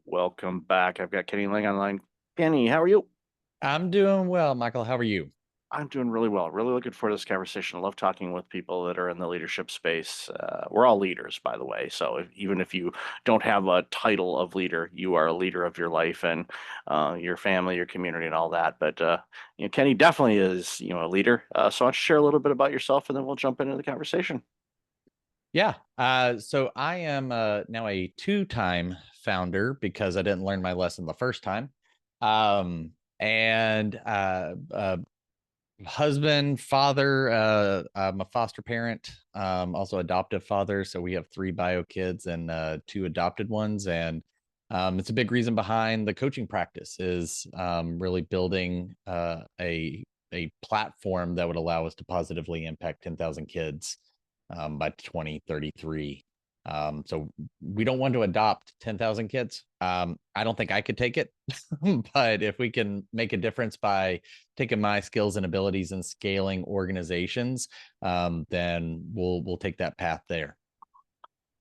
Welcome back. I've got Kenny Lange online. Kenny, how are you? I'm doing well, Michael. How are you? I'm doing really well. Really looking forward to this conversation. I love talking with people that are in the leadership space. We're all leaders, by the way. So even if you don't have a title of leader, you are a leader of your life and your family, your community, and all that. But Kenny definitely is, a leader. So I'll share a little bit about yourself, and then we'll jump into the conversation. Yeah. So I am now a two-time founder because I didn't learn my lesson the first time. And husband, father, I'm a foster parent, also adoptive father. So we have three bio kids and two adopted ones. And it's a big reason behind the coaching practice is really building a platform that would allow us to positively impact 10,000 kids by 2033. So we don't want to adopt 10,000 kids. I don't think I could take it, but if we can make a difference by taking my skills and abilities and scaling organizations, then we'll take that path there.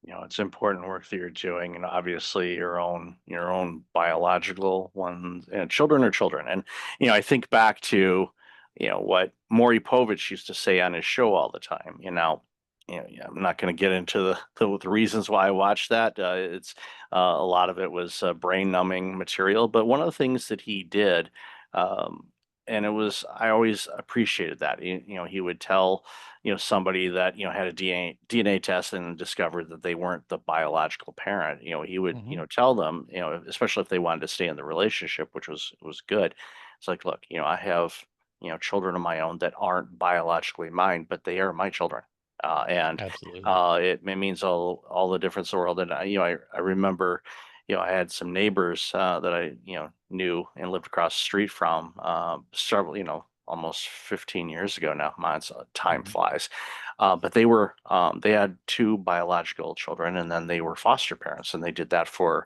It's important work that you're doing, and obviously your own biological ones, and children are children. And I think back to what Maury Povich used to say on his show all the time. Yeah, I'm not going to get into the reasons why I watched that. It's a lot of it was brain numbing material, but one of the things that he did, um, and it was I always appreciated that. He would tell somebody that had a DNA test and discovered that they weren't the biological parent. He would Mm-hmm. tell them, especially if they wanted to stay in the relationship, which was good. It's like, look, I have children of my own that aren't biologically mine, but they are my children. And Absolutely. it means all the difference in the world. And I remember, I had some neighbors that I knew and lived across the street from several, almost 15 years ago now. Mine's time Mm-hmm. flies. But they had two biological children, and then they were foster parents, and they did that for.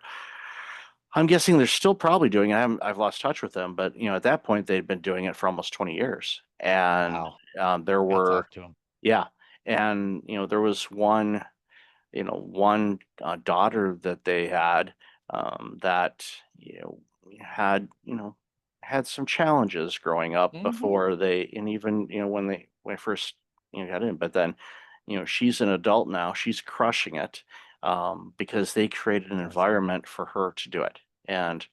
I'm guessing they're still probably doing it. I've lost touch with them, but at that point they'd been doing it for almost 20 years, and Wow. there Hats were off to him. yeah, and there was one daughter that they had that had had some challenges growing up Mm-hmm. before they and even when I first got in, but then she's an adult now, she's crushing it because they created an Fantastic. environment for her to do it. And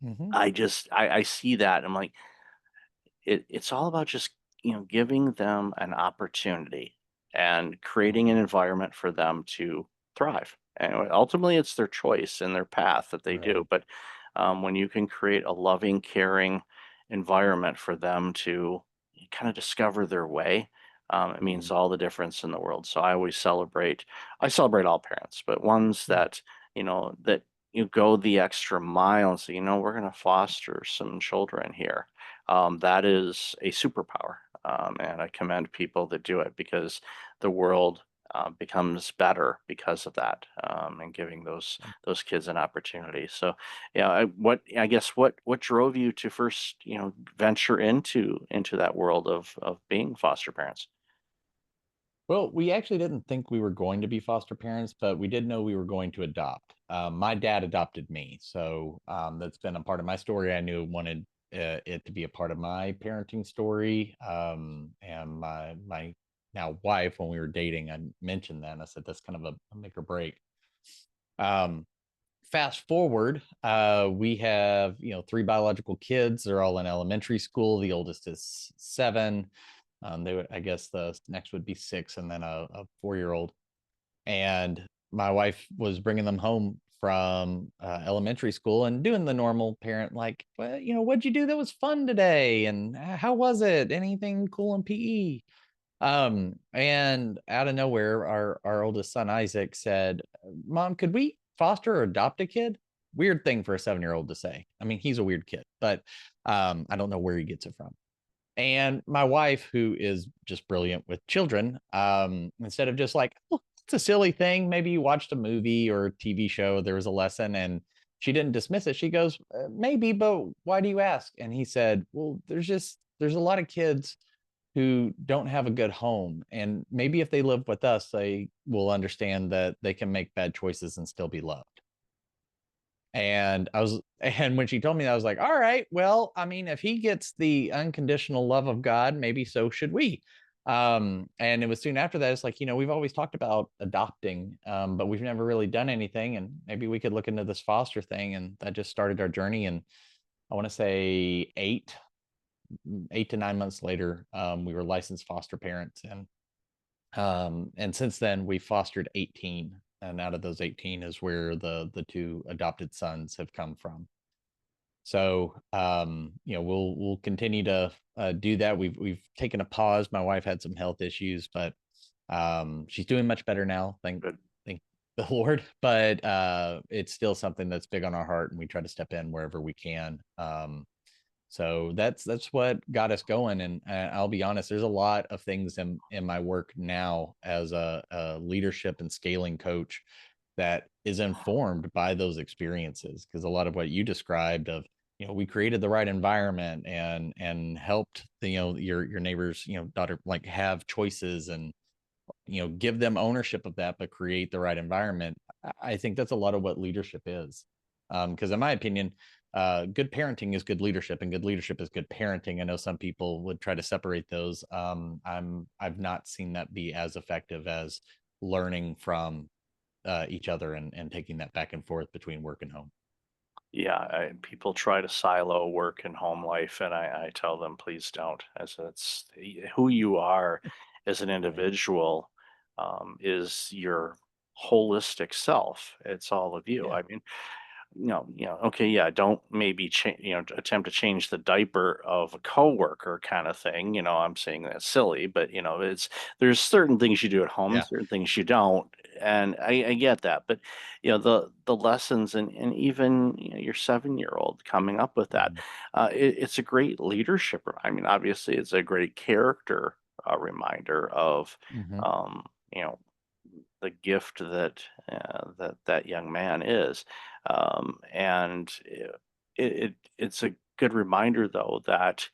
Mm-hmm. I see that, I'm like, it's all about just giving them an opportunity and creating an Mm-hmm. environment for them to thrive. And ultimately it's their choice and their path that they do, Right. but when you can create a loving, caring environment for them to kind of discover their way, it Mm-hmm. means all the difference in the world. So I celebrate all parents, but ones Yeah. that you go the extra mile and say, we're going to foster some children here. That is a superpower. And I commend people that do it because the world becomes better because of that, and giving those kids an opportunity. So, yeah, what drove you to first venture into that world of being foster parents? Well, we actually didn't think we were going to be foster parents, but we did know we were going to adopt. My dad adopted me, so that's been a part of my story. I knew wanted it to be a part of my parenting story. And my now wife, when we were dating, I mentioned that. And I said that's kind of a make or break. Um, Fast forward, we have three biological kids. They're all in elementary school. The oldest is 7. I guess the next would be 6, and then a 4-year old. And my wife was bringing them home from elementary school and doing the normal parent, like, well, what'd you do that was fun today? And how was it? Anything cool in PE? And out of nowhere, our oldest son Isaac said, "Mom, could we foster or adopt a kid?" Weird thing for a 7-year old to say. I mean, he's a weird kid, but I don't know where he gets it from. And my wife, who is just brilliant with children, instead of just like, oh, it's a silly thing, maybe you watched a movie or a TV show, there was a lesson, and she didn't dismiss it. She goes, maybe, but why do you ask? And he said, well, there's a lot of kids who don't have a good home. And maybe if they live with us, they will understand that they can make bad choices and still be loved. And and when she told me that, I was like, all right, well, I mean, if he gets the unconditional love of God, maybe so should we. And it was soon after that, it's like, we've always talked about adopting, but we've never really done anything. And maybe we could look into this foster thing. And that just started our journey. And I want to say 8 to 9 months later, we were licensed foster parents. And since then we fostered 18, and out of those 18 is where the two adopted sons have come from. So we'll continue to do that. We've taken a pause. My wife had some health issues, but she's doing much better now, Good. thank the Lord. But it's still something that's big on our heart, and we try to step in wherever we can. So that's what got us going. And I'll be honest, there's a lot of things in my work now as a leadership and scaling coach that is informed by those experiences. Because a lot of what you described of, we created the right environment and helped your neighbors, daughter, like, have choices, and give them ownership of that, but create the right environment. I think that's a lot of what leadership is. Because in my opinion, good parenting is good leadership, and good leadership is good parenting. I know some people would try to separate those. I've not seen that be as effective as learning from each other, and taking that back and forth between work and home. Yeah, people try to silo work and home life, and I tell them, please don't. As it's who you are as an Right. individual, is your holistic self. It's all of you. Yeah. I mean, okay, yeah, don't maybe attempt to change the diaper of a coworker kind of thing. I'm saying that's silly, but there's certain things you do at home and Yeah. certain things you don't, and I get that. But the lessons, and even your 7-year old coming up with that, Mhm. it's a great leadership. I mean, obviously, it's a great character reminder of Mhm. um, you know the gift that young man is. And it's a good reminder, though, that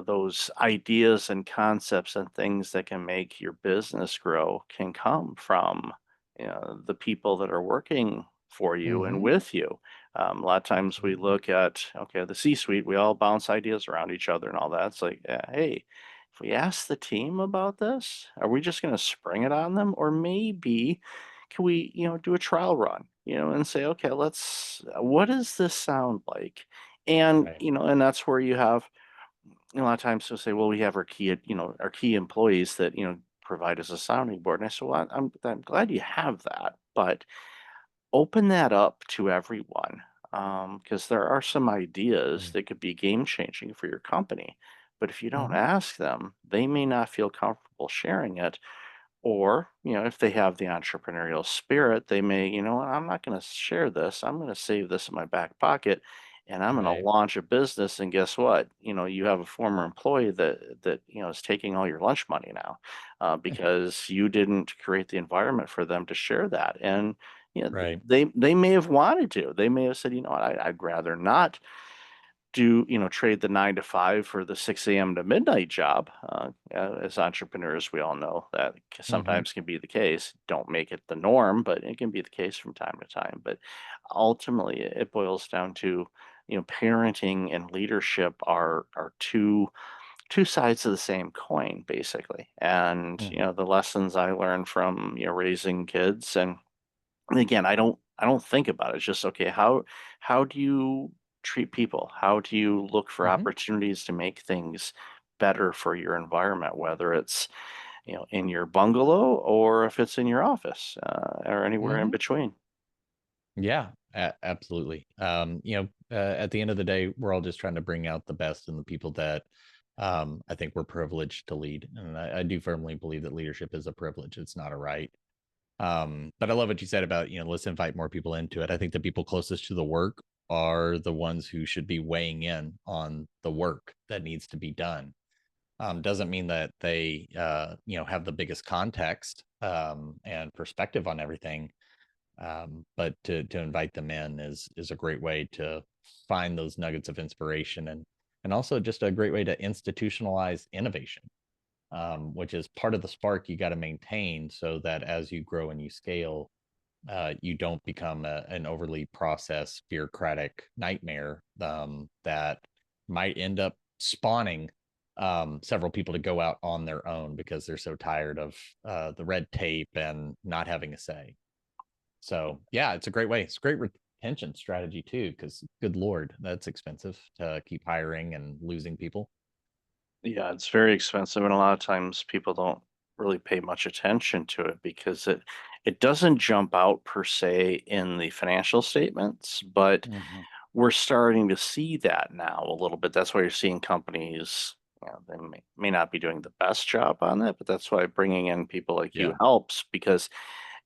those ideas and concepts and things that can make your business grow can come from the people that are working for you and Mhm. with you. A lot of times we Absolutely. look at, okay, the C-suite, we all bounce ideas around each other and all that. It's like, hey, if we ask the team about this, are we just going to spring it on them? Or maybe can we, do a trial run, and say, okay, what does this sound like? And, Right. and that's where you have a lot of times they'll say, well, we have our key employees that, provide us a sounding board. And I said, well, I'm glad you have that, but open that up to everyone. Because there are some ideas Right. that could be game changing for your company. But if you don't Mhm. ask them, they may not feel comfortable sharing it, or, if they have the entrepreneurial spirit, they may, I'm not going to share this. I'm going to save this in my back pocket, and I'm going to Right. launch a business. And guess what? You have a former employee that is taking all your lunch money now, because you didn't create the environment for them to share that. And Right. they may have wanted to. They may have said, what, I'd rather not trade the 9 to 5 for the 6 a.m. to midnight job. As entrepreneurs, we all know that Mhm. sometimes can be the case. Don't make it the norm, but it can be the case from time to time. But ultimately, it boils down to, parenting and leadership are two sides of the same coin, basically. And Mhm. the lessons I learned from raising kids, and again, I don't think about it. It's just, okay, how do you treat people? How do you look for Mhm. opportunities to make things better for your environment, whether it's, in your bungalow or if it's in your office, or anywhere in Mhm. between. Yeah, absolutely. At the end of the day, we're all just trying to bring out the best in the people that I think we're privileged to lead. And I do firmly believe that leadership is a privilege. It's not a right. But I love what you said about, let's invite more people into it. I think the people closest to the work are the ones who should be weighing in on the work that needs to be done. Doesn't mean that they, have the biggest context and perspective on everything, but to invite them in is a great way to find those nuggets of inspiration, and also just a great way to institutionalize innovation, which is part of the spark you got to maintain so that as you grow and you scale, you don't become an overly processed bureaucratic nightmare that might end up spawning several people to go out on their own because they're so tired of the red tape and not having a say. So yeah, it's a great way. It's a great retention strategy too, because good Lord, that's expensive to keep hiring and losing people. Yeah, it's very expensive, and a lot of times people don't really pay much attention to it because it doesn't jump out per se in the financial statements, but Mm-hmm. we're starting to see that now a little bit. That's why you're seeing companies, they may not be doing the best job on that, but that's why bringing in people like you Yeah. helps because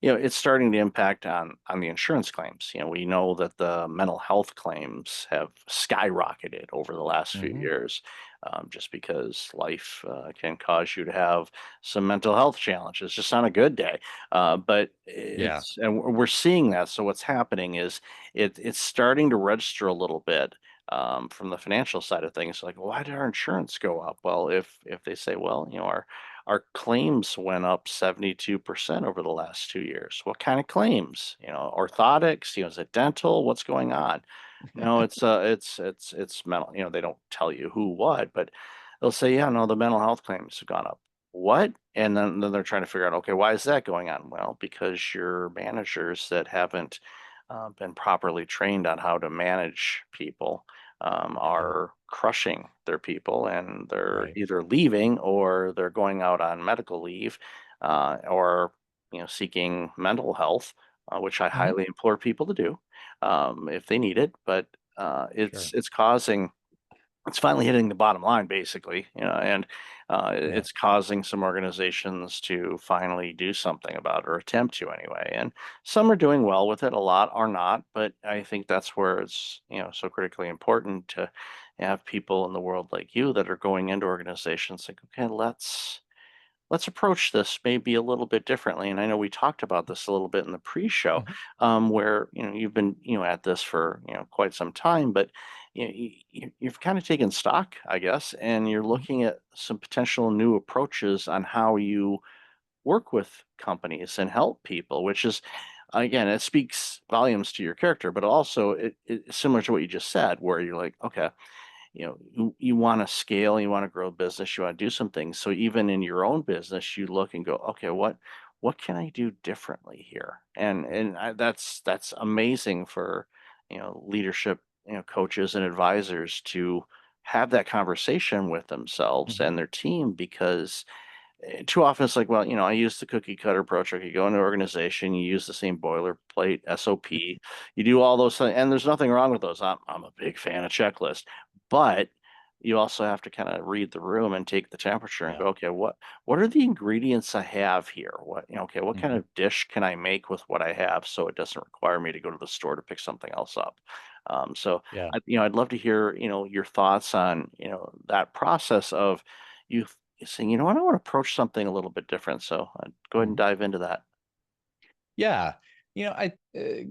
it's starting to impact on the insurance claims. We know that the mental health claims have skyrocketed over the last few Mm-hmm. years, just because life can cause you to have some mental health challenges, just on a good day. But Yeah. we're seeing that. So what's happening is it's starting to register a little bit. From the financial side of things, like why did our insurance go up? Well, if they say, well, our claims went up 72% over the last 2 years. What kind of claims? Orthotics, is it dental? What's going on? No, it's mental. They don't tell you who what, but they'll say, yeah, no, the mental health claims have gone up. What? And then they're trying to figure out, okay, why is that going on? Well, because your managers that haven't been properly trained on how to manage people Yeah. are crushing their people, and they're Right. either leaving or they're going out on medical leave, or seeking mental health, which I Mm-hmm. highly implore people to do if they need it. But Sure. it's finally hitting the bottom line, basically, and Yeah. it's causing some organizations to finally do something about it, or attempt to anyway. And some are doing well with it, a lot are not. But I think that's where it's so critically important to have people in the world like you that are going into organizations like, okay, let's approach this maybe a little bit differently. And I know we talked about this a little bit in the pre-show, Mhm. where you've been at this for quite some time, but you've kind of taken stock, I guess, and you're Mhm. looking at some potential new approaches on how you work with companies and help people, which is, again, it speaks volumes to your character, but also it's similar to what you just said, where you're like, okay, you want to scale, you want to grow a business, you want to do some things. So even in your own business, you look and go, okay, what can I do differently here? That's amazing for leadership, coaches and advisors to have that conversation with themselves Mhm. and their team, because too often it's like, well, I use the cookie cutter approach. Like you go into an organization, you use the same boilerplate SOP, you do all those things, and there's nothing wrong with those. I'm a big fan of checklist, but you also have to kind of read the room and take the temperature and Yeah. go, okay, what are the ingredients I have here? Okay, what kind Mhm. of dish can I make with what I have so it doesn't require me to go to the store to pick something else up? So Yeah. I'd love to hear your thoughts on that process of you saying, you know what, I want to approach something a little bit different. So go ahead and Mhm. dive into that. Yeah. I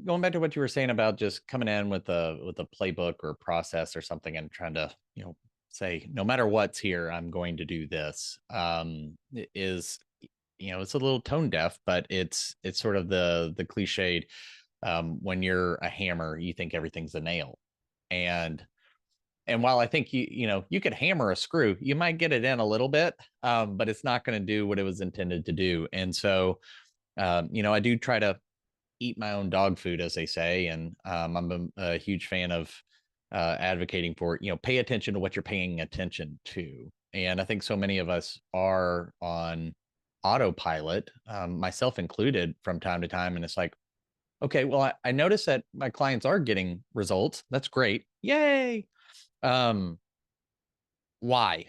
going back to what you were saying about just coming in with a playbook or process or something and trying to, say no matter what's here, I'm going to do this. Is it's a little tone deaf, but it's sort of the cliched when you're a hammer, you think everything's a nail. And while I think you could hammer a screw, you might get it in a little bit, but it's not going to do what it was intended to do. And so I do try to eat my own dog food, as they say, and I'm a huge fan of advocating for pay attention to what you're paying attention to. And I think so many of us are on autopilot, myself included, from time to time, and it's like, okay, well, I notice that my clients are getting results. That's great, yay. Um, why?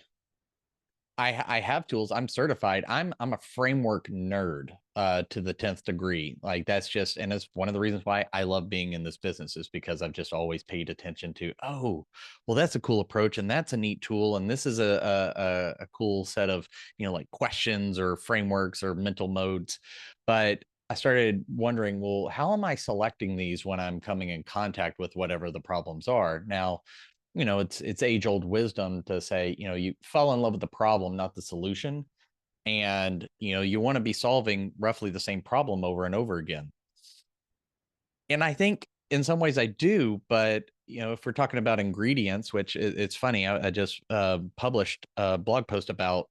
I have tools. I'm certified. I'm a framework nerd to the 10th degree. Like that's just, and it's one of the reasons why I love being in this business, is because I've just always paid attention to, oh, well, that's a cool approach and that's a neat tool and this is a cool set of, like questions or frameworks or mental modes. But I started wondering, well, how am I selecting these when I'm coming in contact with whatever the problems are? Now, it's age old wisdom to say, you fall in love with the problem, not the solution. And, you want to be solving roughly the same problem over and over again. And I think in some ways I do, but if we're talking about ingredients, which it's funny, I just published a blog post about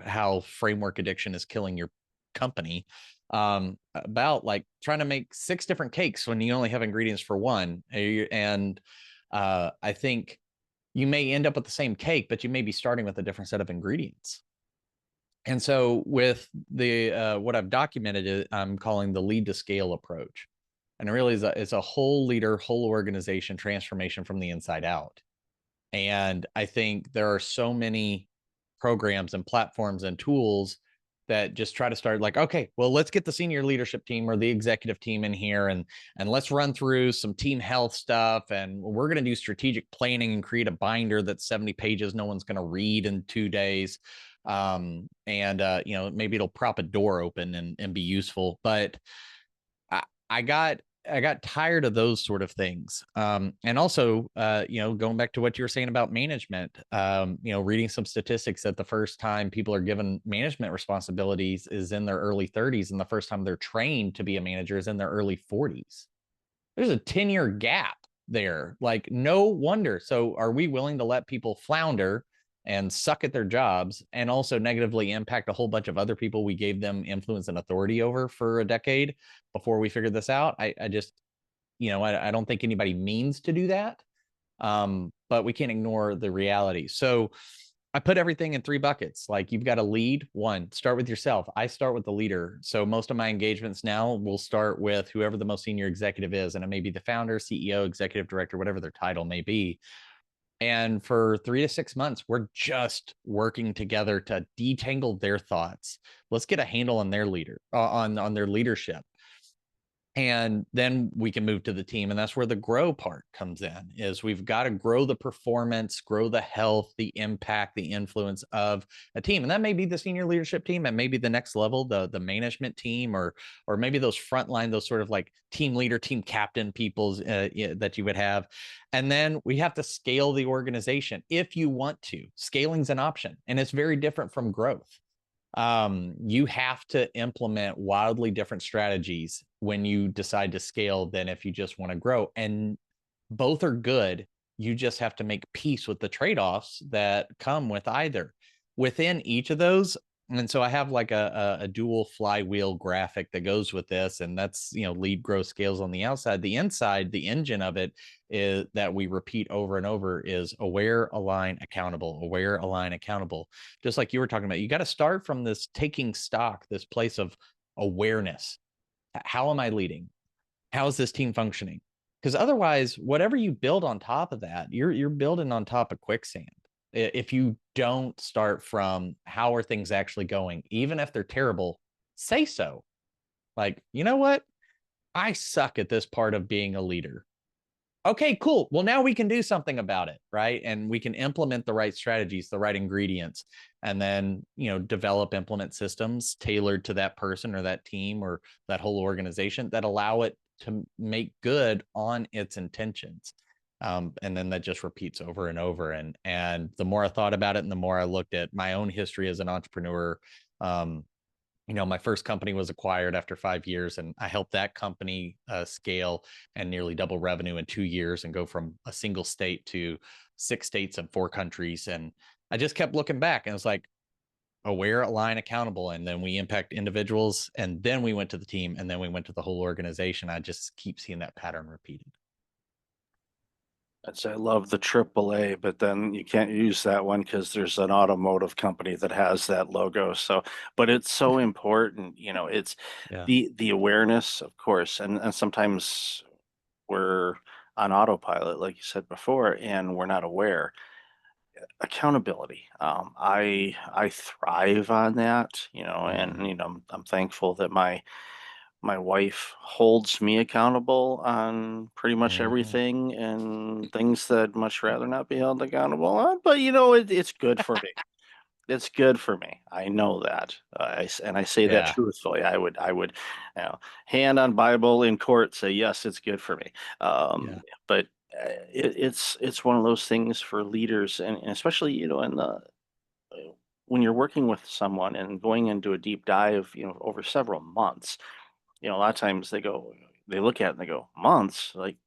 how framework addiction is killing your company, about like trying to make 6 different cakes when you only have ingredients for one. And I think you may end up with the same cake, but you may be starting with a different set of ingredients. And so with the what I've documented, I'm calling the lead to scale approach. And it really is it's a whole leader, whole organization transformation from the inside out. And I think there are so many programs and platforms and tools that just try to start like, okay, well, let's get the senior leadership team or the executive team in here, and let's run through some team health stuff, and we're going to do strategic planning and create a binder that's 70 pages no one's going to read in 2 days. And maybe it'll prop a door open and be useful. But I, I got tired of those sort of things. And also, going back to what you were saying about management, reading some statistics that the first time people are given management responsibilities is in their early 30s, and the first time they're trained to be a manager is in their early 40s. There's a 10-year gap there. Like, no wonder. So, are we willing to let people flounder and suck at their jobs and also negatively impact a whole bunch of other people we gave them influence and authority over for a decade before we figured this out? I just, I don't think anybody means to do that. But we can't ignore the reality. So I put everything in 3 buckets. Like, you've got to lead. One, start with yourself. I start with the leader. So most of my engagements now will start with whoever the most senior executive is, and it may be the founder, CEO, executive director, whatever their title may be. And for 3 to 6 months, we're just working together to detangle their thoughts. Let's get a handle on their leader, on their leadership, and then we can move to the team. And that's where the grow part comes in, is we've got to grow the performance, grow the health, the impact, the influence of a team. And that may be the senior leadership team, and maybe the next level, the management team, or maybe those frontline, those sort of like team leader, team captain peoples that you would have. And then we have to scale the organization if you want to. Scaling's an option, and it's very different from growth. You have to implement wildly different strategies when you decide to scale than if you just want to grow. And both are good. You just have to make peace with the trade-offs that come with either within each of those. And so I have like a dual flywheel graphic that goes with this, and that's lead, grow, scales on the outside. The inside, the engine of it is that we repeat over and over is aware, align, accountable, aware, align, accountable. Just like you were talking about, you got to start from this taking stock, this place of awareness. How am I leading? How is this team functioning? Because otherwise, whatever you build on top of that, you're building on top of quicksand. If you don't start from how are things actually going, even if they're terrible, say so. Like, you know what? I suck at this part of being a leader. Okay, cool. Well, now we can do something about it, right? And we can implement the right strategies, the right ingredients, and then, develop, implement systems tailored to that person or that team or that whole organization that allow it to make good on its intentions. And then that just repeats over and over. And the more I thought about it, and the more I looked at my own history as an entrepreneur, um, my first company was acquired after 5 years, and I helped that company scale and nearly double revenue in 2 years and go from a single state to 6 states and 4 countries. And I just kept looking back, and it's like, aware, align, accountable. And then we impact individuals, and then we went to the team, and then we went to the whole organization. I just keep seeing that pattern repeated. I love the AAA, but then you can't use that one because there's an automotive company that has that logo. So, but it's so important, it's Yeah. the awareness, of course, and sometimes we're on autopilot, like you said before, and we're not aware. Accountability. I thrive on that, and Mm-hmm. I'm thankful that my wife holds me accountable on pretty much Mm-hmm. everything, and things that I'd much rather not be held accountable on. But it's good for me. It's good for me. I know that. And I say that Yeah. truthfully. I would, you know, hand on Bible in court say yes, it's good for me. Yeah. But it's one of those things for leaders, and especially in the when you're working with someone and going into a deep dive, over several months. A lot of times they look at it and they go, months? Like,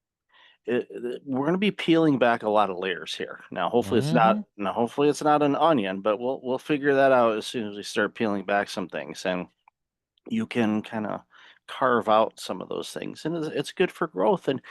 we're going to be peeling back a lot of layers here. Now, hopefully it's not. Mm-hmm. Now, hopefully it's not an onion, but we'll figure that out as soon as we start peeling back some things, and you can kind of carve out some of those things, and it's good for growth. And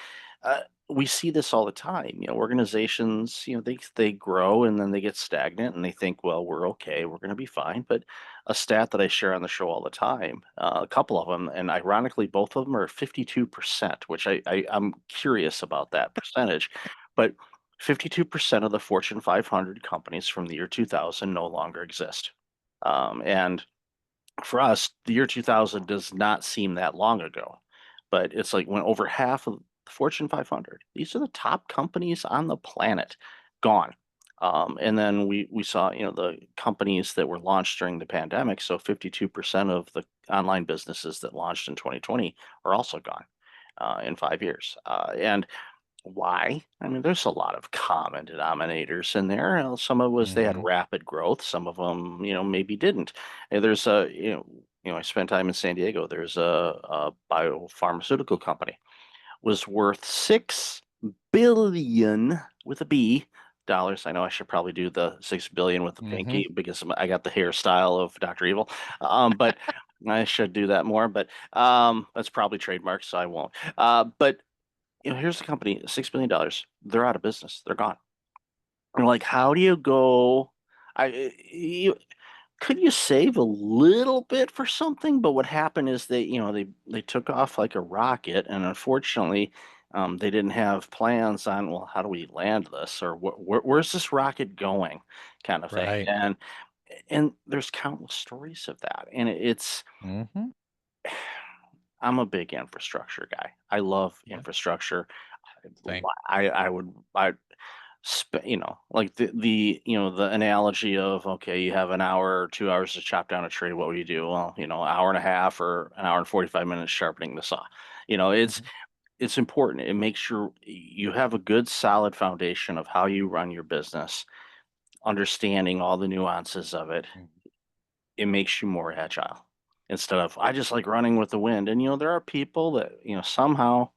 uh, we see this all the time. Organizations, they grow and then they get stagnant and they think, well, we're okay, we're going to be fine. But a stat that I share on the show all the time, a couple of them, and ironically, both of them are 52%, which I'm curious about that percentage. But 52% of the Fortune 500 companies from the year 2000 no longer exist. And for us, the year 2000 does not seem that long ago, but it's like when over half of the Fortune 500, these are the top companies on the planet, gone. And then we saw, the companies that were launched during the pandemic. So 52% of the online businesses that launched in 2020 are also gone in 5 years. And why? I mean, there's a lot of common denominators in there. Some of it was they had Mm-hmm. rapid growth. Some of them, maybe didn't. And there's a, I spent time in San Diego. There's a biopharmaceutical company was worth 6 billion with a B dollars. I know I should probably do the 6 billion with the Mm-hmm. pinky because I got the hairstyle of Dr. Evil. But I should do that more. But that's probably trademarked, so I won't. But here's the company, $6 billion. They're out of business. They're gone. And like, how do you go? You could you save a little bit for something? But what happened is they took off like a rocket, and unfortunately, they didn't have plans on, well, how do we land this, or where's this rocket going, kind of thing. Right. And there's countless stories of that, and it's. Mm-hmm. I'm a big infrastructure guy. I love Yeah. infrastructure. Same. I would like the analogy of, okay, you have an hour or 2 hours to chop down a tree. What would you do? Well, an hour and a half or an hour and 45 minutes sharpening the saw. It's Mm-hmm. it's important. It makes sure you have a good solid foundation of how you run your business, understanding all the nuances of it. Mm-hmm. It makes you more agile instead of, I just like running with the wind. And there are people that somehow,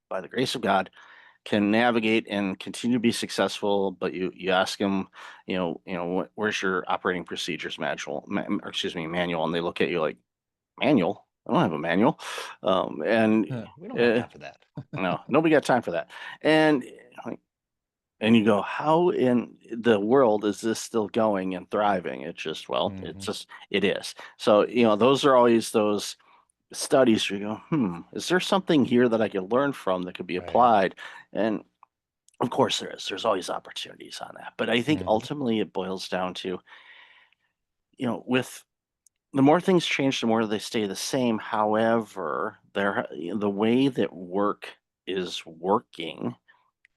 by the grace of God, can navigate and continue to be successful, but you ask them, where's your operating procedures or excuse me, manual, and they look at you like, manual? I don't have a manual. And We don't have uh, time for that. no, nobody got time for that. And like, and you go, how in the world is this still going and thriving? It's just, well, Mm-hmm. it is. So, those are always those studies where you go, is there something here that I could learn from that could be Right. applied? And of course there is. There's always opportunities on that. But I think Mm-hmm. ultimately it boils down to, with the more things change, the more they stay the same. However, the way that work is working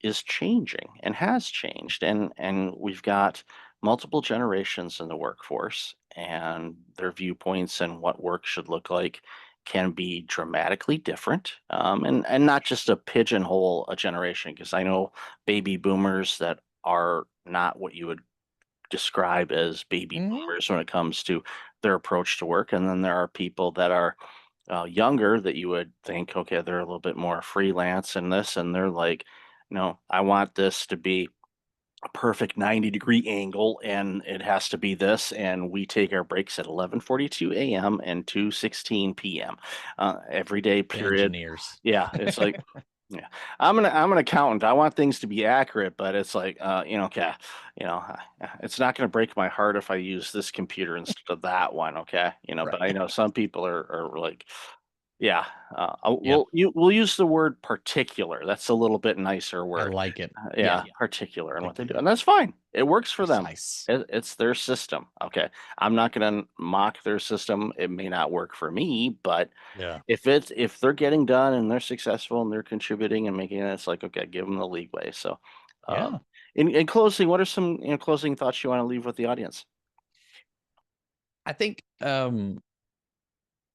is changing and has changed. And we've got multiple generations in the workforce, and their viewpoints and what work should look like can be dramatically different. And not just a pigeonhole a generation, because I know baby boomers that are not what you would describe as baby Mm-hmm. boomers when it comes to their approach to work. And then there are people that are younger that you would think, okay, they're a little bit more freelance in this, and they're like, no, I want this to be a perfect 90-degree angle, and it has to be this, and we take our breaks at 11:42 a.m. and 2:16 p.m. Every day, The period. engineers. Yeah, it's like, yeah, I'm an accountant. I want things to be accurate, but it's like, okay, it's not going to break my heart if I use this computer instead of that one, okay? But I Right. know some people are like, yeah, Yep. we'll use the word particular. That's a little bit nicer I word. like it. Yeah, Yeah. particular in what Like they do, and that's fine. It works for them. precise. It's their system. Okay, I'm not going to mock their system. It may not work for me, but Yeah. if they're getting done and they're successful and they're contributing and making it, it's like, okay, give them the leeway. So, Yeah. in closing, what are some closing thoughts you want to leave with the audience? I think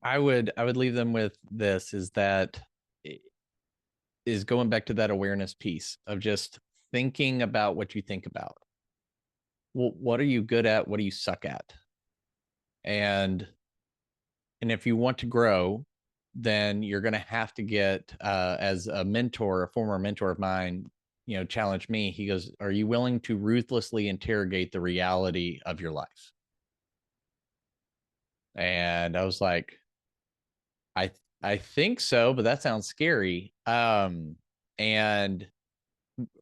I would leave them with this is that i- is going back to that awareness piece of just thinking about what you think about. Well, what are you good at? What do you suck at? And if you want to grow, then you're going to have to get, as a mentor, a former mentor of mine, challenged me. He goes, "Are you willing to ruthlessly interrogate the reality of your life?" And I was like, I I think so, but that sounds scary. And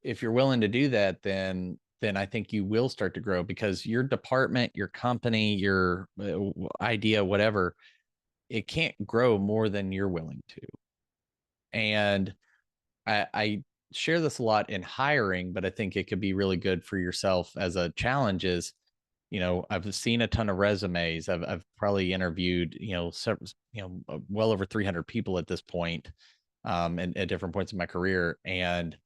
if you're willing to do that, then I think you will start to grow, because your department, your company, your idea, whatever, it can't grow more than you're willing to. And I share this a lot in hiring, but I think it could be really good for yourself as a challenge. Is, I've seen a ton of resumes. I've probably interviewed, several, well over 300 people at this point, and at different points in my career. And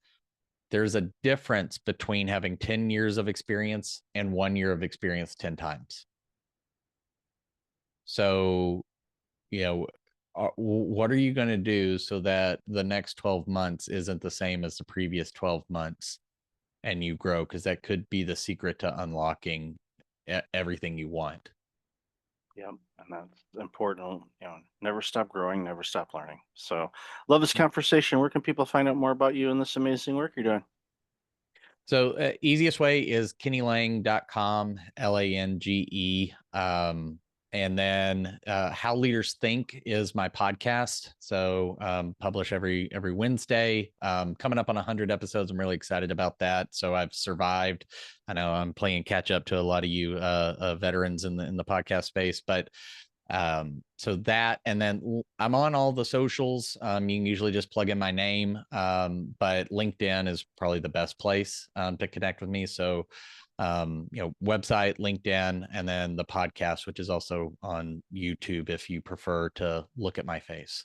there's a difference between having 10 years of experience and 1 year of experience 10 times. So, you know, what are you going to do so that the next 12 months isn't the same as the previous 12 months and you grow? Because that could be the secret to unlocking everything you want. Yeah, and that's important. Never stop growing, never stop learning. So, love this conversation. Where can people find out more about you and this amazing work you're doing? So easiest way is kennylange.com, Lange. And then How Leaders Think is my podcast. So publish every Wednesday. Coming up on 100 episodes. I'm really excited about that. So I've survived. I know I'm playing catch up to a lot of you veterans in the podcast space, but so that, and then I'm on all the socials. You can usually just plug in my name, but LinkedIn is probably the best place to connect with me. So website, LinkedIn, and then the podcast, which is also on YouTube if you prefer to look at my face.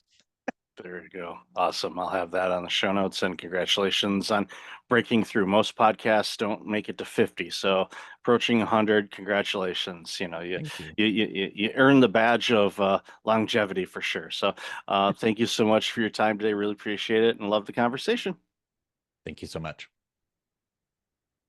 There you go. Awesome. I'll have that on the show notes, and congratulations on breaking through. Most podcasts don't make it to 50. So approaching 100, congratulations. You Thank you. you you earned the badge of longevity for sure. So thank you so much for your time today. Really appreciate it and love the conversation. Thank you so much.